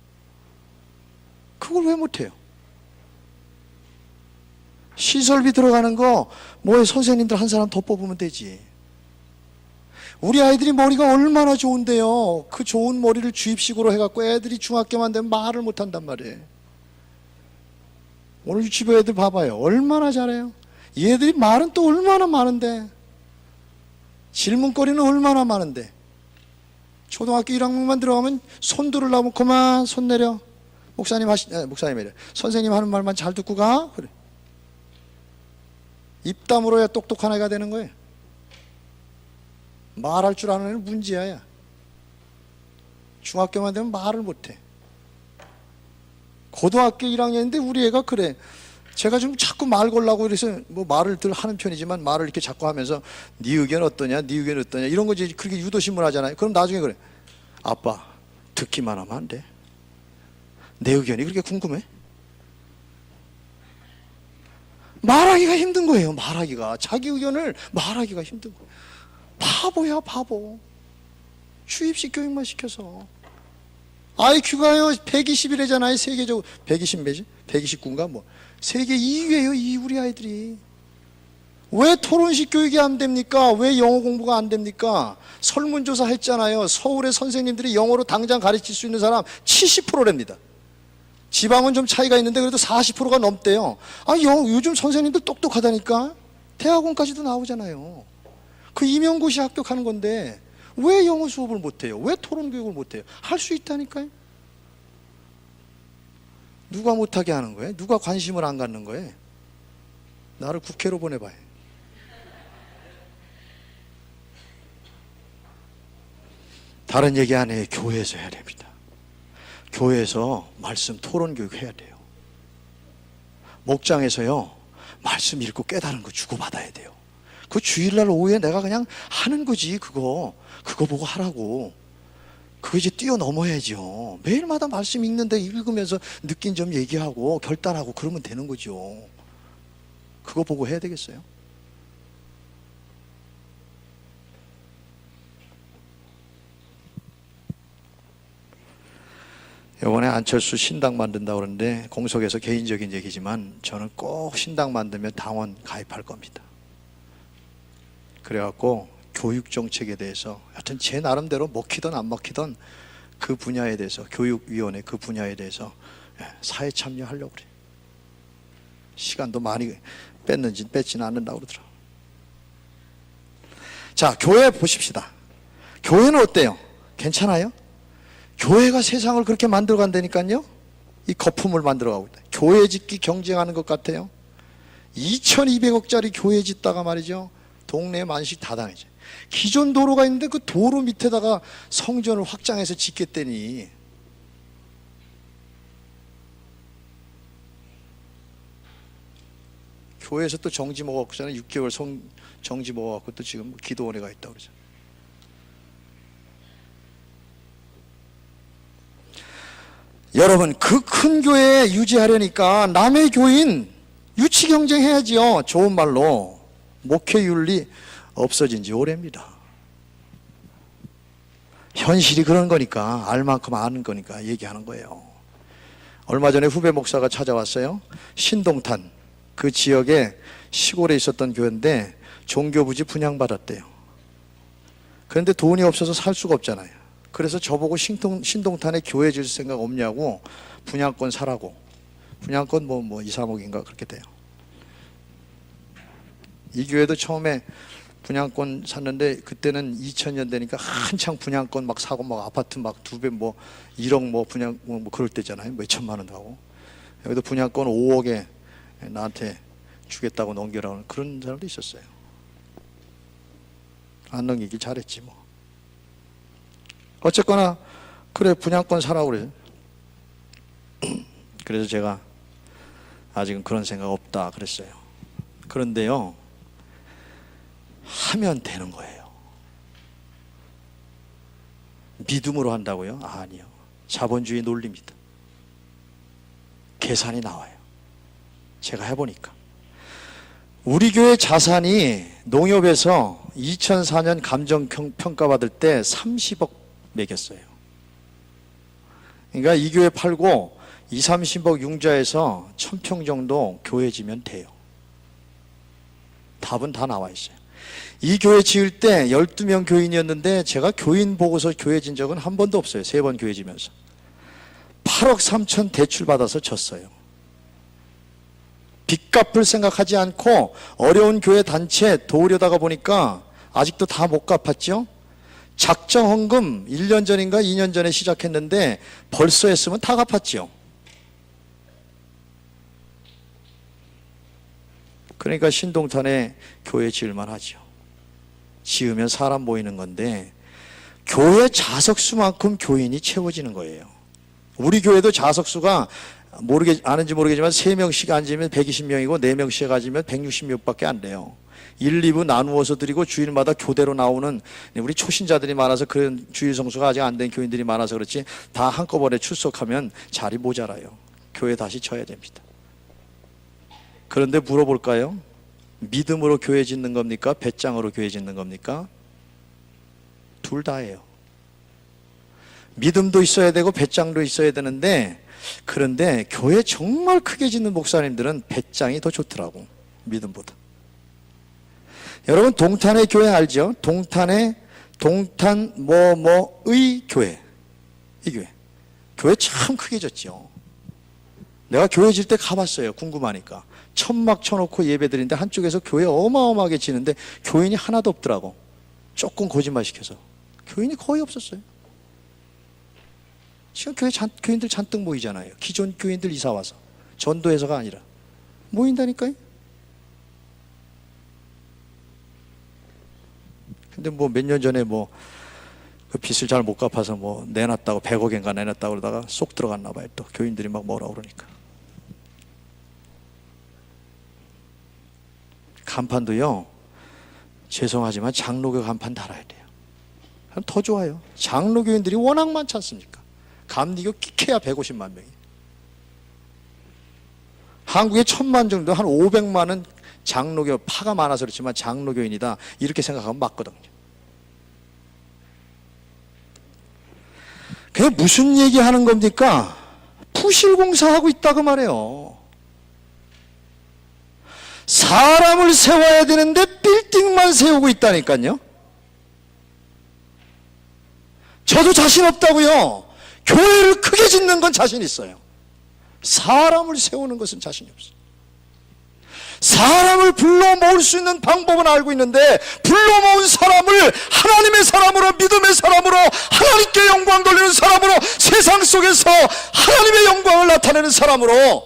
그걸 왜 못해요? 시설비 들어가는 거 뭐에 선생님들 한 사람 더 뽑으면 되지. 우리 아이들이 머리가 얼마나 좋은데요. 그 좋은 머리를 주입식으로 해갖고 애들이 중학교만 되면 말을 못한단 말이에요. 오늘 유치부 애들 봐봐요. 얼마나 잘해요. 얘들이 말은 또 얼마나 많은데, 질문거리는 얼마나 많은데, 초등학교 1학년만 들어가면 손 들으려면 그만 손 내려. 목사님이래. 선생님 하는 말만 잘 듣고 가. 그래. 입 다물어야 똑똑한 애가 되는 거예요. 말할 줄 아는 애는 문제야. 중학교만 되면 말을 못해. 고등학교 1학년인데 우리 애가 그래. 제가 좀 자꾸 말 걸라고 그래서 뭐 말을 하는 편이지만 말을 이렇게 자꾸 하면서 네 의견 어떠냐, 네 의견 어떠냐 이런 거지. 그렇게 유도신문 하잖아요. 그럼 나중에 그래. 아빠 듣기만 하면 안 돼. 내 의견이 그렇게 궁금해? 말하기가 힘든 거예요. 말하기가. 자기 의견을 말하기가 힘든 거예요. 바보야 바보. 주입식 교육만 시켜서. IQ가요 120이래잖아요. 세계적으로 120 몇이? 129인가 뭐. 세계 2위예요 2위 우리 아이들이. 왜 토론식 교육이 안 됩니까? 왜 영어 공부가 안 됩니까? 설문조사 했잖아요. 서울의 선생님들이 영어로 당장 가르칠 수 있는 사람 70%랍니다. 지방은 좀 차이가 있는데 그래도 40%가 넘대요. 요즘 선생님들 똑똑하다니까. 대학원까지도 나오잖아요. 그 임용고시 합격하는 건데 왜 영어 수업을 못해요? 왜 토론 교육을 못해요? 할 수 있다니까요. 누가 못하게 하는 거예요? 누가 관심을 안 갖는 거예요? 나를 국회로 보내봐요. 다른 얘기 안 해요. 교회에서 해야 됩니다. 교회에서 말씀 토론 교육 해야 돼요. 목장에서요 말씀 읽고 깨달은 거 주고받아야 돼요. 그 주일날 오후에 내가 그냥 하는 거지. 그거 보고 하라고. 그거 이제 뛰어넘어야죠. 매일마다 말씀 읽는데 읽으면서 느낀 점 얘기하고 결단하고 그러면 되는 거죠. 그거 보고 해야 되겠어요? 이번에 안철수 신당 만든다고 그러는데 공석에서 개인적인 얘기지만 저는 꼭 신당 만들면 당원 가입할 겁니다. 그래갖고 교육정책에 대해서 하여튼 제 나름대로 먹히든 안 먹히든 그 분야에 대해서 교육위원회 그 분야에 대해서 사회 참여하려고 그래요. 시간도 많이 뺏지는 않는다고 그러더라고요. 자, 교회 보십시다. 교회는 어때요? 괜찮아요? 교회가 세상을 그렇게 만들어 간다니까요. 이 거품을 만들어 가고 있다. 교회 짓기 경쟁하는 것 같아요. 2200억짜리 교회 짓다가 말이죠 동네 만식 다 당해져. 기존 도로가 있는데 그 도로 밑에다가 성전을 확장해서 짓겠다니. 교회에서 또 정지 먹었잖아요. 6개월 정지 먹어갖고 또 지금 기도원회가 있다고 그러죠. 여러분 그 큰 교회 유지하려니까 남의 교인 유치 경쟁해야지요. 좋은 말로 목회윤리 없어진 지 오래입니다. 현실이 그런 거니까 알 만큼 아는 거니까 얘기하는 거예요. 얼마 전에 후배 목사가 찾아왔어요. 신동탄 그 지역에 시골에 있었던 교회인데 종교부지 분양받았대요. 그런데 돈이 없어서 살 수가 없잖아요. 그래서 저보고 신동탄에 교회 질 생각 없냐고 분양권 사라고. 분양권 뭐 2, 3억인가 그렇게 돼요. 이 교회도 처음에 분양권 샀는데 그때는 2000년대니까 한창 분양권 막 사고 막 아파트 막 2배 뭐 1억 뭐 분양 뭐 그럴 때잖아요. 몇 천만 원 하고. 여기도 분양권 5억에 나한테 주겠다고 넘겨라는 그런 사람도 있었어요. 안 넘기기 잘했지 뭐. 어쨌거나 그래 분양권 사라고 그래요. 그래서 제가 아직은 그런 생각 없다 그랬어요. 그런데요 하면 되는 거예요. 믿음으로 한다고요? 아니요. 자본주의 논리입니다. 계산이 나와요. 제가 해보니까 우리 교회 자산이 농협에서 2004년 감정평가 받을 때 30억 매겼어요. 그러니까 이 교회 팔고 20, 30억 융자해서 1000평 정도 교회 지면 돼요. 답은 다 나와 있어요. 이 교회 지을 때 12명 교인이었는데 제가 교인 보고서 교회 진 적은 한 번도 없어요. 3번 교회 지면서 8억 3천 대출 받아서 졌어요. 빚갚을 생각하지 않고 어려운 교회 단체 도우려다가 보니까 아직도 다 못 갚았죠. 작정 헌금 1년 전인가 2년 전에 시작했는데 벌써 했으면 다 갚았죠. 그러니까 신동탄에 교회 지을만 하죠. 지으면 사람 모이는 건데 교회 자석수만큼 교인이 채워지는 거예요. 우리 교회도 자석수가 아는지 모르겠지만 3명씩 앉으면 120명이고 4명씩 앉으면 160명밖에 안 돼요. 1, 2부 나누어서 드리고 주일마다 교대로 나오는 우리 초신자들이 많아서 그런 주일 성수가 아직 안 된 교인들이 많아서 그렇지 다 한꺼번에 출석하면 자리 모자라요. 교회 다시 쳐야 됩니다. 그런데 물어볼까요? 믿음으로 교회 짓는 겁니까? 배짱으로 교회 짓는 겁니까? 둘 다예요. 믿음도 있어야 되고 배짱도 있어야 되는데 그런데 교회 정말 크게 짓는 목사님들은 배짱이 더 좋더라고, 믿음보다. 여러분 동탄의 교회 알죠? 동탄의 동탄 뭐뭐의 교회, 이 교회 참 크게 졌죠. 내가 교회 질 때 가봤어요. 궁금하니까. 천막 쳐놓고 예배 드리는데 한쪽에서 교회 어마어마하게 지는데 교인이 하나도 없더라고. 조금 거짓말 시켜서 교인이 거의 없었어요. 지금 교인들 잔뜩 모이잖아요. 기존 교인들 이사와서 전도해서가 아니라 모인다니까요. 근데 뭐 몇 년 전에 뭐 그 빚을 잘 못 갚아서 뭐 내놨다고 100억인가 내놨다고 그러다가 쏙 들어갔나 봐요. 또 교인들이 막 뭐라 그러니까. 간판도요, 죄송하지만 장로교 간판 달아야 돼요. 그럼 더 좋아요. 장로교인들이 워낙 많지 않습니까? 감리교 끼케야 150만 명이. 한국에 1000만 정도, 한 500만은 장로교, 파가 많아서 그렇지만 장로교인이다 이렇게 생각하면 맞거든요. 그게 무슨 얘기하는 겁니까? 부실공사하고 있다고 말해요. 사람을 세워야 되는데 빌딩만 세우고 있다니까요. 저도 자신 없다고요. 교회를 크게 짓는 건 자신 있어요. 사람을 세우는 것은 자신이 없어요. 사람을 불러 모을 수 있는 방법은 알고 있는데 불러 모은 사람을 하나님의 사람으로, 믿음의 사람으로, 하나님께 영광 돌리는 사람으로, 세상 속에서 하나님의 영광을 나타내는 사람으로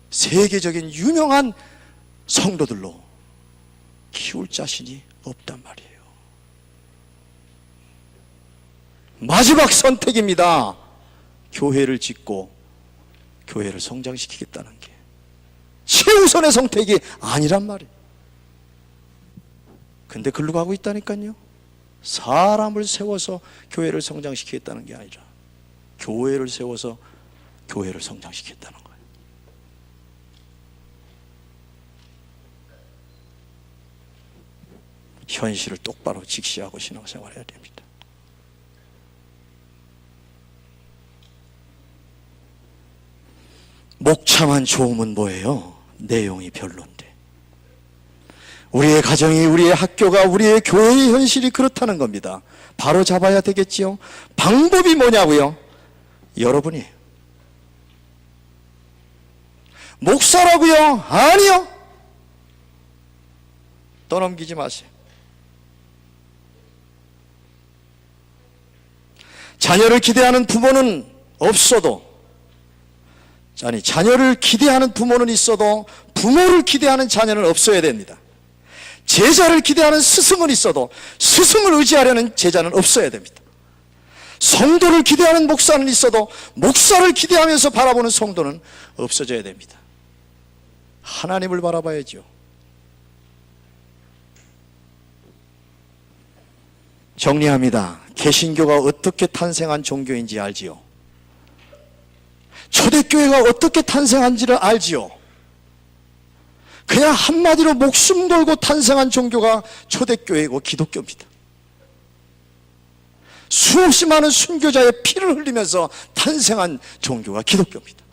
세계적인 유명한 성도들로 키울 자신이 없단 말이에요. 마지막 선택입니다. 교회를 짓고 교회를 성장시키겠다는 게 최우선의 선택이 아니란 말이에요. 근데 글로 가고 있다니까요. 사람을 세워서 교회를 성장시키겠다는 게 아니라 교회를 세워서 교회를 성장시키겠다는 거예요. 현실을 똑바로 직시하고 신앙생활해야 됩니다. 목참한 좋음은 뭐예요? 내용이 별론데. 우리의 가정이, 우리의 학교가, 우리의 교회의 현실이 그렇다는 겁니다. 바로 잡아야 되겠지요. 방법이 뭐냐고요? 여러분이. 목사라고요? 아니요. 떠넘기지 마세요. 자녀를 기대하는 부모는 없어도, 아니, 자녀를 기대하는 부모는 있어도 부모를 기대하는 자녀는 없어야 됩니다. 제자를 기대하는 스승은 있어도 스승을 의지하려는 제자는 없어야 됩니다. 성도를 기대하는 목사는 있어도 목사를 기대하면서 바라보는 성도는 없어져야 됩니다. 하나님을 바라봐야죠. 정리합니다. 개신교가 어떻게 탄생한 종교인지 알지요? 초대교회가 어떻게 탄생한지를 알지요? 그냥 한마디로 목숨 걸고 탄생한 종교가 초대교회이고 기독교입니다. 수없이 많은 순교자의 피를 흘리면서 탄생한 종교가 기독교입니다.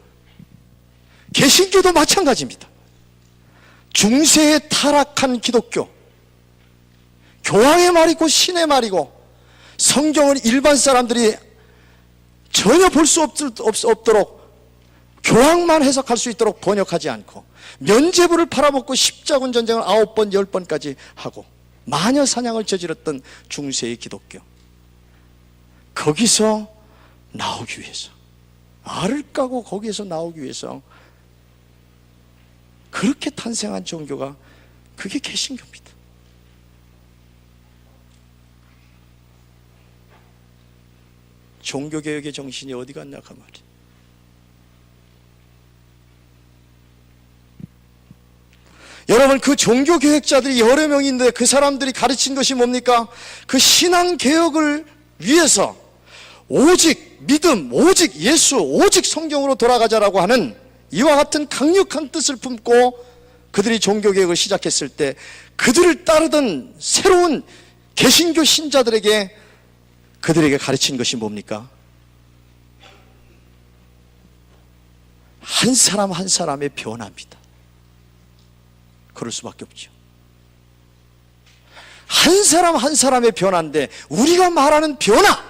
개신교도 마찬가지입니다. 중세에 타락한 기독교, 교황의 말이고 신의 말이고 성경을 일반 사람들이 전혀 볼 수 없도록 교황만 해석할 수 있도록 번역하지 않고 면죄부를 팔아먹고 십자군 전쟁을 9번 10번까지 하고 마녀 사냥을 저질렀던 중세의 기독교, 거기서 나오기 위해서, 알을 까고 거기에서 나오기 위해서 그렇게 탄생한 종교가 그게 개신교입니다. 종교개혁의 정신이 어디 갔냐 그 말이에요. 여러분, 그 종교개혁자들이 여러 명인데 그 사람들이 가르친 것이 뭡니까? 그 신앙개혁을 위해서 오직 믿음, 오직 예수, 오직 성경으로 돌아가자라고 하는 이와 같은 강력한 뜻을 품고 그들이 종교개혁을 시작했을 때 그들을 따르던 새로운 개신교 신자들에게 그들에게 가르친 것이 뭡니까? 한 사람 한 사람의 변화입니다. 그럴 수밖에 없죠. 한 사람 한 사람의 변화인데 우리가 말하는 변화,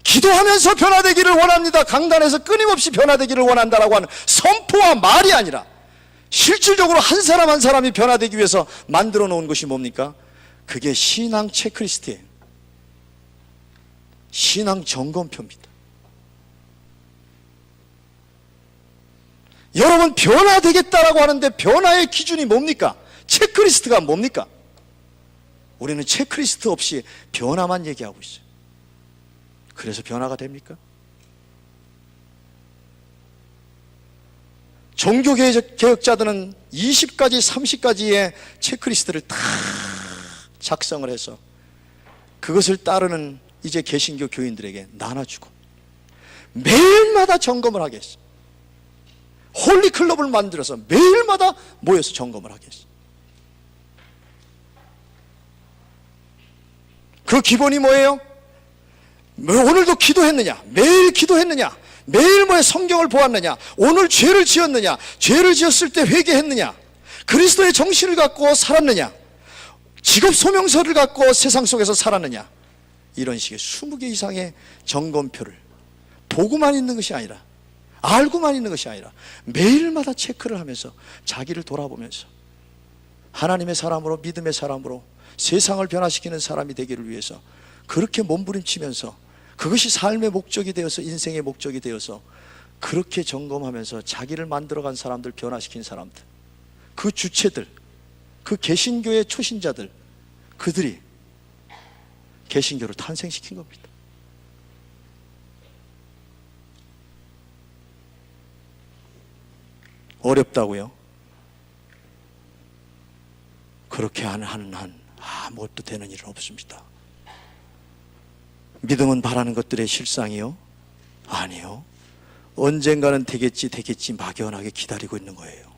기도하면서 변화되기를 원합니다, 강단에서 끊임없이 변화되기를 원한다라고 하는 선포와 말이 아니라 실질적으로 한 사람 한 사람이 변화되기 위해서 만들어 놓은 것이 뭡니까? 그게 신앙 체크리스트예요. 신앙 점검표입니다. 여러분, 변화되겠다라고 하는데 변화의 기준이 뭡니까? 체크리스트가 뭡니까? 우리는 체크리스트 없이 변화만 얘기하고 있어요. 그래서 변화가 됩니까? 종교개혁자들은 20가지, 30가지의 체크리스트를 다 작성을 해서 그것을 따르는 이제 개신교 교인들에게 나눠주고 매일마다 점검을 하게 했어요. 홀리클럽을 만들어서 매일마다 모여서 점검을 하게 했어요. 그 기본이 뭐예요? 오늘도 기도했느냐? 매일 기도했느냐? 매일 뭐에 성경을 보았느냐? 오늘 죄를 지었느냐? 죄를 지었을 때 회개했느냐? 그리스도의 정신을 갖고 살았느냐? 직업 소명서를 갖고 세상 속에서 살았느냐? 이런 식의 20개 이상의 점검표를 보고만 있는 것이 아니라, 알고만 있는 것이 아니라 매일마다 체크를 하면서 자기를 돌아보면서 하나님의 사람으로, 믿음의 사람으로 세상을 변화시키는 사람이 되기를 위해서 그렇게 몸부림치면서 그것이 삶의 목적이 되어서, 인생의 목적이 되어서 그렇게 점검하면서 자기를 만들어간 사람들, 변화시킨 사람들, 그 주체들, 그 개신교의 초신자들, 그들이 개신교를 탄생시킨 겁니다. 어렵다고요? 그렇게 하는 한 아무것도 되는 일은 없습니다. 믿음은 바라는 것들의 실상이요? 아니요. 언젠가는 되겠지 막연하게 기다리고 있는 거예요.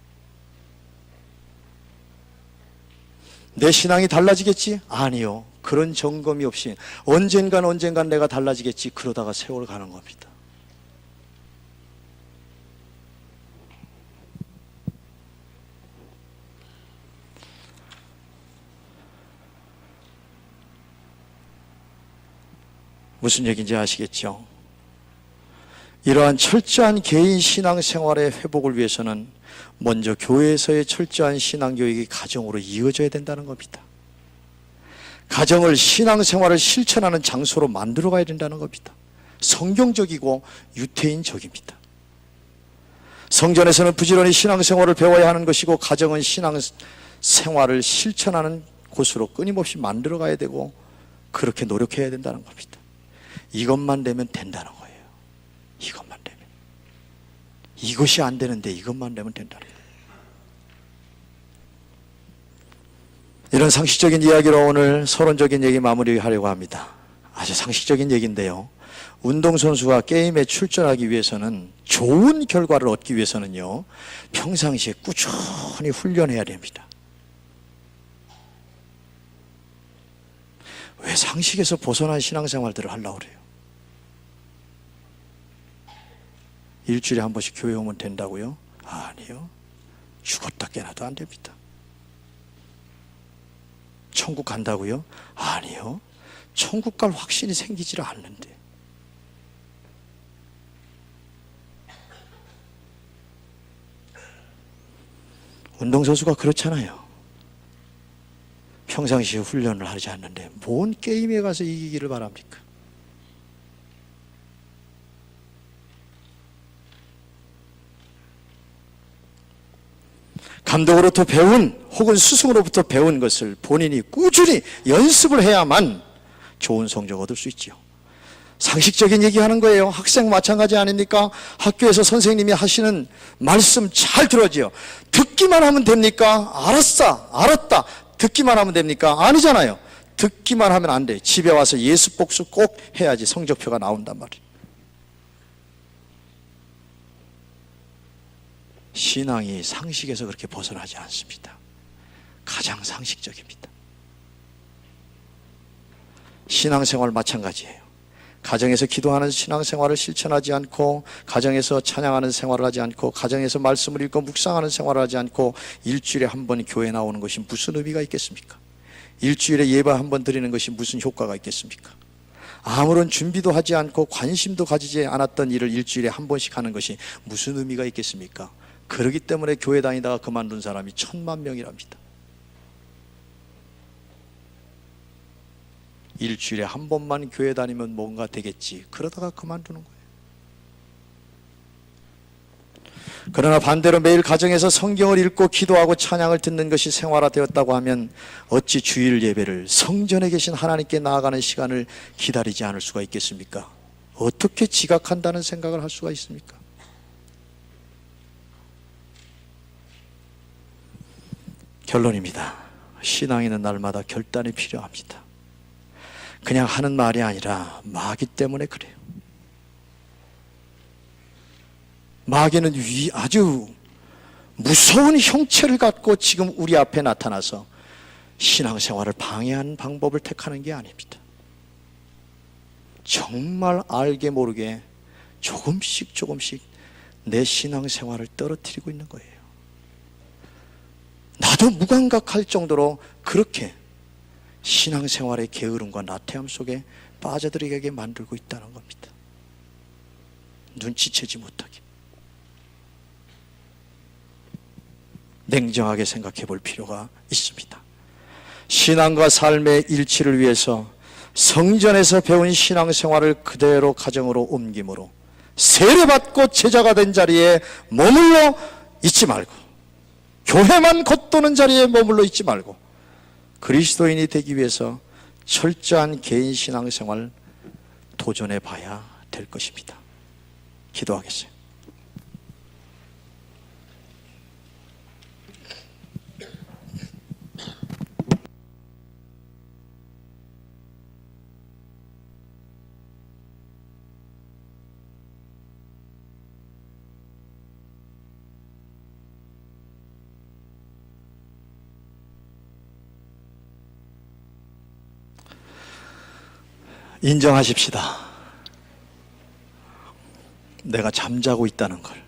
내 신앙이 달라지겠지? 아니요. 그런 점검이 없이 언젠간 내가 달라지겠지, 그러다가 세월 가는 겁니다. 무슨 얘기인지 아시겠죠? 이러한 철저한 개인 신앙생활의 회복을 위해서는 먼저 교회에서의 철저한 신앙교육이 가정으로 이어져야 된다는 겁니다. 가정을 신앙생활을 실천하는 장소로 만들어 가야 된다는 겁니다. 성경적이고 유태인적입니다. 성전에서는 부지런히 신앙생활을 배워야 하는 것이고, 가정은 신앙생활을 실천하는 곳으로 끊임없이 만들어 가야 되고, 그렇게 노력해야 된다는 겁니다. 이것만 되면 된다는 거예요. 이것만 되면. 이것이 안 되는데 이것만 되면 된다는 거예요. 이런 상식적인 이야기로 오늘 서론적인 얘기 마무리하려고 합니다. 아주 상식적인 얘기인데요. 운동선수가 게임에 출전하기 위해서는, 좋은 결과를 얻기 위해서는요, 평상시에 꾸준히 훈련해야 됩니다. 왜 상식에서 벗어난 신앙생활들을 하려고 그래요? 일주일에 한 번씩 교회 오면 된다고요? 아니요. 죽었다 깨나도 안 됩니다. 천국 간다고요? 아니요. 천국 갈 확신이 생기질 않는데. 운동선수가 그렇잖아요. 평상시에 훈련을 하지 않는데 뭔 게임에 가서 이기기를 바랍니까? 감독으로부터 배운, 혹은 스승으로부터 배운 것을 본인이 꾸준히 연습을 해야만 좋은 성적 얻을 수 있지요. 상식적인 얘기하는 거예요. 학생 마찬가지 아닙니까? 학교에서 선생님이 하시는 말씀 잘 들어지요. 듣기만 하면 됩니까? 알았어, 알았다. 듣기만 하면 됩니까? 아니잖아요. 듣기만 하면 안 돼. 집에 와서 예습 복수 꼭 해야지 성적표가 나온단 말이에요. 신앙이 상식에서 그렇게 벗어나지 않습니다. 가장 상식적입니다. 신앙생활 마찬가지예요. 가정에서 기도하는 신앙생활을 실천하지 않고, 가정에서 찬양하는 생활을 하지 않고, 가정에서 말씀을 읽고 묵상하는 생활을 하지 않고 일주일에 한 번 교회 나오는 것이 무슨 의미가 있겠습니까? 일주일에 예배 한 번 드리는 것이 무슨 효과가 있겠습니까? 아무런 준비도 하지 않고 관심도 가지지 않았던 일을 일주일에 한 번씩 하는 것이 무슨 의미가 있겠습니까? 그러기 때문에 교회 다니다가 그만둔 사람이 1000만 명이랍니다. 일주일에 한 번만 교회 다니면 뭔가 되겠지, 그러다가 그만두는 거예요. 그러나 반대로 매일 가정에서 성경을 읽고 기도하고 찬양을 듣는 것이 생활화되었다고 하면 어찌 주일 예배를, 성전에 계신 하나님께 나아가는 시간을 기다리지 않을 수가 있겠습니까? 어떻게 지각한다는 생각을 할 수가 있습니까? 결론입니다. 신앙인은 날마다 결단이 필요합니다. 그냥 하는 말이 아니라 마귀 때문에 그래요. 마귀는 아주 무서운 형체를 갖고 지금 우리 앞에 나타나서 신앙생활을 방해하는 방법을 택하는 게 아닙니다. 정말 알게 모르게 조금씩 조금씩 내 신앙생활을 떨어뜨리고 있는 거예요. 나도 무감각할 정도로 그렇게 신앙생활의 게으름과 나태함 속에 빠져들게 만들고 있다는 겁니다. 눈치채지 못하게. 냉정하게 생각해 볼 필요가 있습니다. 신앙과 삶의 일치를 위해서 성전에서 배운 신앙생활을 그대로 가정으로 옮김으로 세례받고 제자가 된 자리에 머물러 있지 말고, 교회만 겉도는 자리에 머물러 있지 말고 그리스도인이 되기 위해서 철저한 개인 신앙생활 도전해 봐야 될 것입니다. 기도하겠어요. 인정하십시다. 내가 잠자고 있다는 걸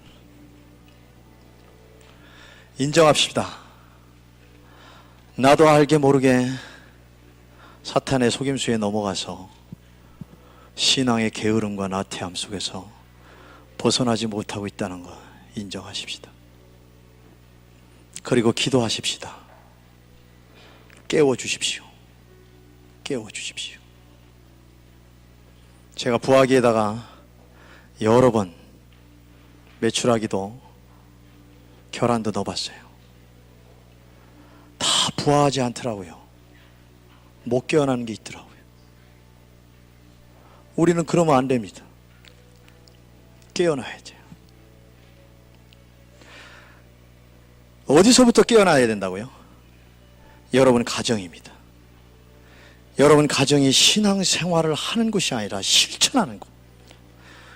인정합시다. 나도 알게 모르게 사탄의 속임수에 넘어가서 신앙의 게으름과 나태함 속에서 벗어나지 못하고 있다는 걸 인정하십시다. 그리고 기도하십시다. 깨워주십시오. 깨워주십시오. 제가 부화기에다가 여러 번 메추라기도 계란도 넣어봤어요. 다 부화하지 않더라고요. 못 깨어나는 게 있더라고요. 우리는 그러면 안 됩니다. 깨어나야 돼요. 어디서부터 깨어나야 된다고요? 여러분 가정입니다. 여러분 가정이 신앙생활을 하는 것이 아니라 실천하는 것.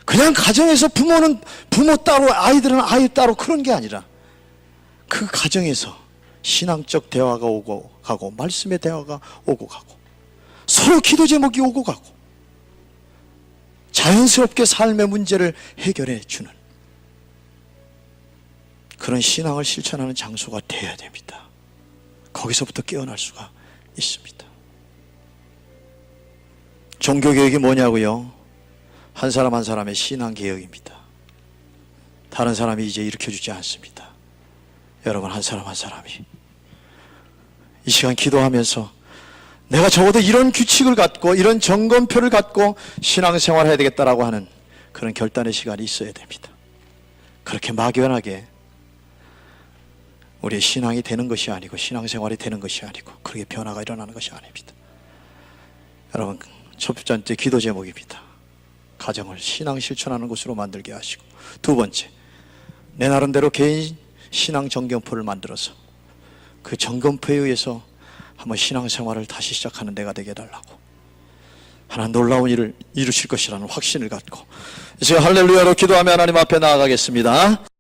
그냥 가정에서 부모는 부모 따로 아이들은 아이 따로 그런 게 아니라 그 가정에서 신앙적 대화가 오고 가고 말씀의 대화가 오고 가고 서로 기도 제목이 오고 가고 자연스럽게 삶의 문제를 해결해 주는 그런 신앙을 실천하는 장소가 되어야 됩니다. 거기서부터 깨어날 수가 있습니다. 종교개혁이 뭐냐고요? 한 사람 한 사람의 신앙개혁입니다. 다른 사람이 이제 일으켜주지 않습니다. 여러분 한 사람 한 사람이 이 시간 기도하면서 내가 적어도 이런 규칙을 갖고 이런 점검표를 갖고 신앙생활을 해야 되겠다라고 하는 그런 결단의 시간이 있어야 됩니다. 그렇게 막연하게 우리의 신앙이 되는 것이 아니고 신앙생활이 되는 것이 아니고 그렇게 변화가 일어나는 것이 아닙니다. 여러분 첫 번째 기도 제목입니다. 가정을 신앙 실천하는 곳으로 만들게 하시고, 두 번째 내 나름대로 개인 신앙 점검표를 만들어서 그 점검표에 의해서 한번 신앙생활을 다시 시작하는 데가 되게 해달라고, 하나님 놀라운 일을 이루실 것이라는 확신을 갖고 이제 할렐루야로 기도하며 하나님 앞에 나아가겠습니다.